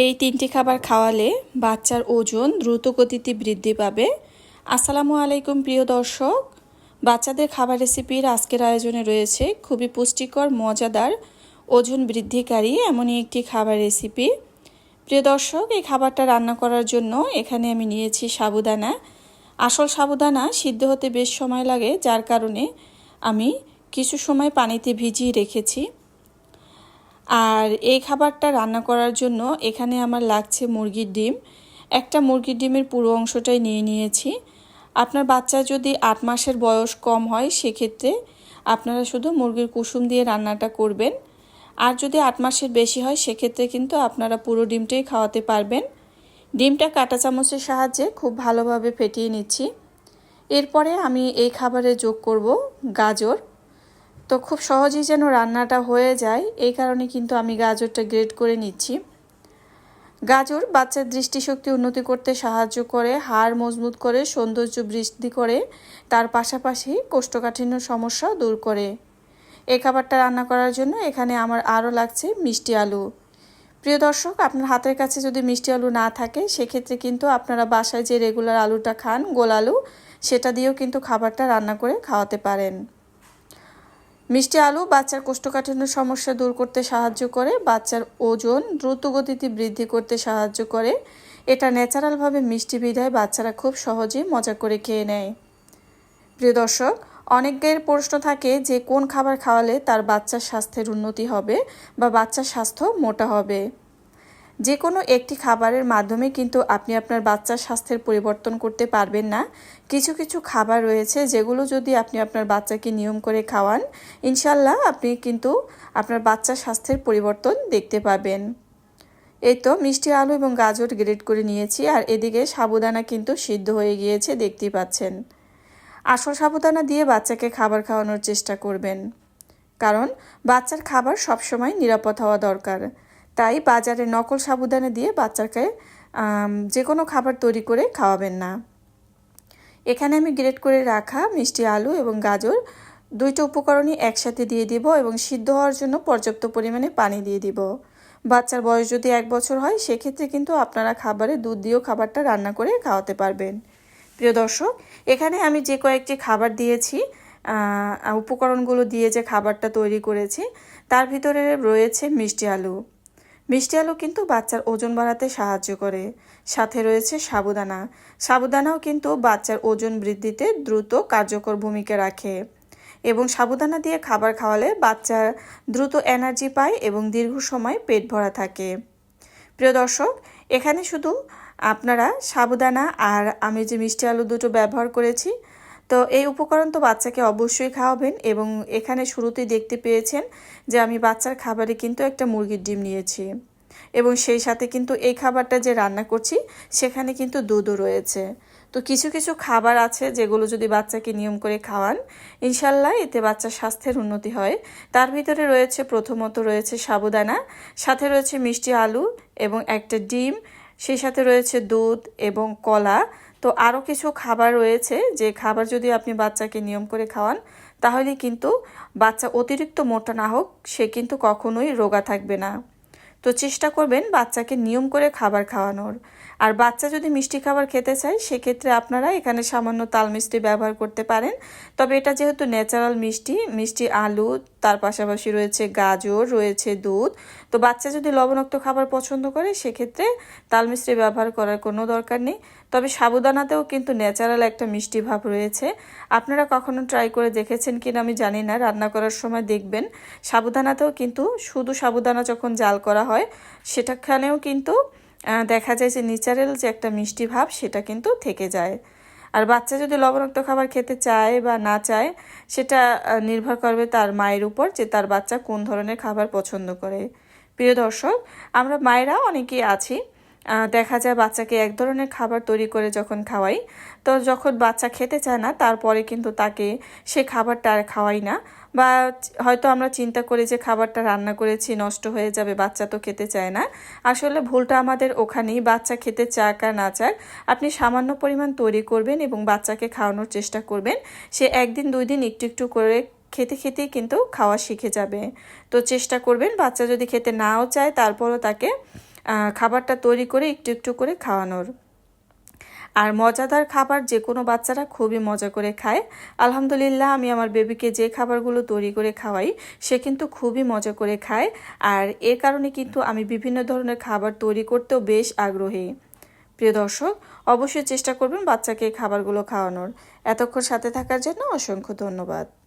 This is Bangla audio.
এই তিনটি খাবার খাওয়ালে বাচ্চার ওজন দ্রুত গতিতে বৃদ্ধি পাবে। আসসালামু আলাইকুম প্রিয় দর্শক, বাচ্চাদের খাবার রেসিপির আজকের আয়োজনে রয়েছে খুবই পুষ্টিকর, মজাদার, ওজন বৃদ্ধিকারী এমনই একটি খাবার রেসিপি। প্রিয় দর্শক, এই খাবারটা রান্না করার জন্য এখানে আমি নিয়েছি সাবুদানা। আসল সাবুদানা সিদ্ধ হতে বেশ সময় লাগে, যার কারণে আমি কিছু সময় পানিতে ভিজিয়ে রেখেছি। আর এই খাবারটা রান্না করার জন্য এখানে আমার লাগছে মুরগির ডিম। একটা মুরগির ডিমের পুরো অংশটাই নিয়ে নিয়েছি। আপনার বাচ্চা যদি 8 মাসের বয়স কম হয় সেক্ষেত্রে আপনারা শুধু মুরগির কুসুম দিয়ে রান্নাটা করবেন। আর যদি 8 মাসের বেশি হয় সেক্ষেত্রে কিন্তু আপনারা পুরো ডিমটাই খাওয়াতে পারবেন। ডিমটা কাঁটা চামচের সাহায্যে খুব ভালোভাবে ফেটিয়ে নিচ্ছি। এরপরে আমি এই খাবারে যোগ করব গাজর। তো খুব সহজেই যেন রান্নাটা হয়ে যায় এই কারণে কিন্তু আমি গাজরটা গ্রেট করে নিচ্ছি। গাজর বাচ্চার দৃষ্টিশক্তি উন্নতি করতে সাহায্য করে, হাড় মজবুত করে, সৌন্দর্য বৃদ্ধি করে, তার পাশাপাশি কোষ্ঠকাঠিন্য সমস্যাও দূর করে। এই খাবারটা রান্না করার জন্য এখানে আমার আরও লাগছে মিষ্টি আলু। প্রিয় দর্শক, আপনার হাতের কাছে যদি মিষ্টি আলু না থাকে সেক্ষেত্রে কিন্তু আপনারা বাসায় যে রেগুলার আলুটা খান, গোল আলু, সেটা দিয়েও কিন্তু খাবারটা রান্না করে খাওয়াতে পারেন। মিষ্টি আলু বাচ্চার কোষ্ঠকাঠিন্য সমস্যা দূর করতে সাহায্য করে, বাচ্চার ওজন দ্রুত গতিতে বৃদ্ধি করতে সাহায্য করে। এটা ন্যাচারালভাবে মিষ্টি বিধায় বাচ্চারা খুব সহজেই মজা করে খেয়ে নেয়। প্রিয় দর্শক, অনেকের প্রশ্ন থাকে যে কোন খাবার খাওয়ালে তার বাচ্চার স্বাস্থ্যের উন্নতি হবে বা বাচ্চার স্বাস্থ্য মোটা হবে। যে কোনো একটি খাবারের মাধ্যমে কিন্তু আপনি আপনার বাচ্চার স্বাস্থ্যের পরিবর্তন করতে পারবেন না। কিছু কিছু খাবার রয়েছে যেগুলো যদি আপনি আপনার বাচ্চাকে নিয়ম করে খাওয়ান, ইনশাল্লাহ আপনি কিন্তু আপনার বাচ্চার স্বাস্থ্যের পরিবর্তন দেখতে পাবেন। এই তো মিষ্টি আলু এবং গাজর গ্রেট করে নিয়েছি, আর এদিকে সাবুদানা কিন্তু সিদ্ধ হয়ে গিয়েছে, দেখতেই পাচ্ছেন। আসল সাবুদানা দিয়ে বাচ্চাকে খাবার খাওয়ানোর চেষ্টা করবেন, কারণ বাচ্চার খাবার সবসময় নিরাপদ হওয়া দরকার। তাই বাজারে নকল সাবুদানা দিয়ে বাচ্চাকে যে কোনো খাবার তৈরি করে খাওয়াবেন না। এখানে আমি গ্রেট করে রাখা মিষ্টি আলু এবং গাজর দুইটা উপকরণই একসাথে দিয়ে দিব এবং সিদ্ধ হওয়ার জন্য পর্যাপ্ত পরিমাণে পানি দিয়ে দিব। বাচ্চার বয়স যদি 1 বছর হয় সেক্ষেত্রে কিন্তু আপনারা খাবারে দুধ দিয়েও খাবারটা রান্না করে খাওয়াতে পারবেন। প্রিয় দর্শক, এখানে আমি যে কয়েকটি খাবার দিয়েছি, উপকরণগুলো দিয়ে যে খাবারটা তৈরি করেছি তার ভিতরে রয়েছে মিষ্টি আলু। মিষ্টি আলু কিন্তু বাচ্চার ওজন বাড়াতে সাহায্য করে। সাথে রয়েছে সাবুদানা। সাবুদানাও কিন্তু বাচ্চার ওজন বৃদ্ধিতে দ্রুত কার্যকর ভূমিকা রাখে এবং সাবুদানা দিয়ে খাবার খাওয়ালে বাচ্চা দ্রুত এনার্জি পায় এবং দীর্ঘ সময় পেট ভরা থাকে। প্রিয় দর্শক, এখানে শুধু আপনারা সাবুদানা আর আমি যে মিষ্টি আলু দুটো ব্যবহার করেছি, তো এই উপকরণ তো বাচ্চাকে অবশ্যই খাওয়াবেন। এবং এখানে শুরুতেই দেখতে পেয়েছেন যে আমি বাচ্চার খাবারে কিন্তু একটা মুরগির ডিম নিয়েছি এবং সেই সাথে কিন্তু এই খাবারটা যে রান্না করছি সেখানে কিন্তু দুধও রয়েছে। তো কিছু কিছু খাবার আছে যেগুলো যদি বাচ্চাকে নিয়ম করে খাওয়ান, ইনশাল্লাহ এতে বাচ্চার স্বাস্থ্যের উন্নতি হয়। তার ভিতরে রয়েছে প্রথমত রয়েছে সাবুদানা, সাথে রয়েছে মিষ্টি আলু এবং একটা ডিম, সেই সাথে রয়েছে দুধ এবং কলা। তো আরও কিছু খাবার রয়েছে যে খাবার যদি আপনি বাচ্চাকে নিয়ম করে খাওয়ান তাহলে কিন্তু বাচ্চা অতিরিক্ত মোটা না হোক, সে কিন্তু কখনোই রোগা থাকবে না। তো চেষ্টা করবেন বাচ্চাকে নিয়ম করে খাবার খাওয়ানোর। আর বাচ্চা যদি মিষ্টি খাবার খেতে চায় সেক্ষেত্রে আপনারা এখানে সামান্য তাল মিষ্টি ব্যবহার করতে পারেন। তবে এটা যেহেতু ন্যাচারাল মিষ্টি, মিষ্টি আলু, তার পাশাপাশি রয়েছে গাজর, রয়েছে দুধ, তো বাচ্চা যদি লবণাক্ত খাবার পছন্দ করে সেক্ষেত্রে তাল মিষ্টি ব্যবহার করার কোনো দরকার নেই। তবে সাবুদানাতেও কিন্তু ন্যাচারাল একটা মিষ্টি ভাব রয়েছে। আপনারা কখনো ট্রাই করে দেখেছেন কিনা আমি জানি না, রান্না করার সময় দেখবেন সাবুদানাতেও কিন্তু শুধু সাবুদানা যখন জাল করা হয় সেটাখানেও কিন্তু দেখা যায় যে ন্যাচারাল যে একটা মিষ্টি ভাব সেটা কিন্তু থেকে যায়। আর বাচ্চা যদি লবণাক্ত খাবার খেতে চায় বা না চায় সেটা নির্ভর করবে তার মায়ের উপর, যে তার বাচ্চা কোন ধরনের খাবার পছন্দ করে। প্রিয় দর্শক, আমরা মায়েরা অনেকেই আছি, দেখা যায় বাচ্চাকে এক ধরনের খাবার তৈরি করে যখন খাওয়াই, তো যখন বাচ্চা খেতে চায় না তারপরে কিন্তু তাকে সে খাবারটা আর খাওয়াই না, বা হয়তো আমরা চিন্তা করি যে খাবারটা রান্না করেছি নষ্ট হয়ে যাবে, বাচ্চা তো খেতে চায় না। আসলে ভুলটা আমাদের ওখানেই, বাচ্চা খেতে চাক আর না চাক আপনি সামান্য পরিমাণ তৈরি করবেন এবং বাচ্চাকে খাওয়ানোর চেষ্টা করবেন। সে 1 দিন 2 দিন একটু একটু করে খেতে খেতেই কিন্তু খাওয়া শিখে যাবে। তো চেষ্টা করবেন বাচ্চা যদি খেতে নাও চায় তারপরও তাকে খাবারটা তৈরি করে একটু একটু করে খাওয়ানোর। আর মজাদার খাবার যে কোনো বাচ্চারা খুবই মজা করে খায়। আলহামদুলিল্লাহ, আমি আমার বেবিকে যে খাবারগুলো তৈরি করে খাওয়াই সে কিন্তু খুবই মজা করে খায়। আর এর কারণে কিন্তু আমি বিভিন্ন ধরনের খাবার তৈরি করতেও বেশ আগ্রহী। প্রিয় দর্শক, অবশ্যই চেষ্টা করবেন বাচ্চাকে এই খাবারগুলো খাওয়ানোর। এতক্ষণ সাথে থাকার জন্য অসংখ্য ধন্যবাদ।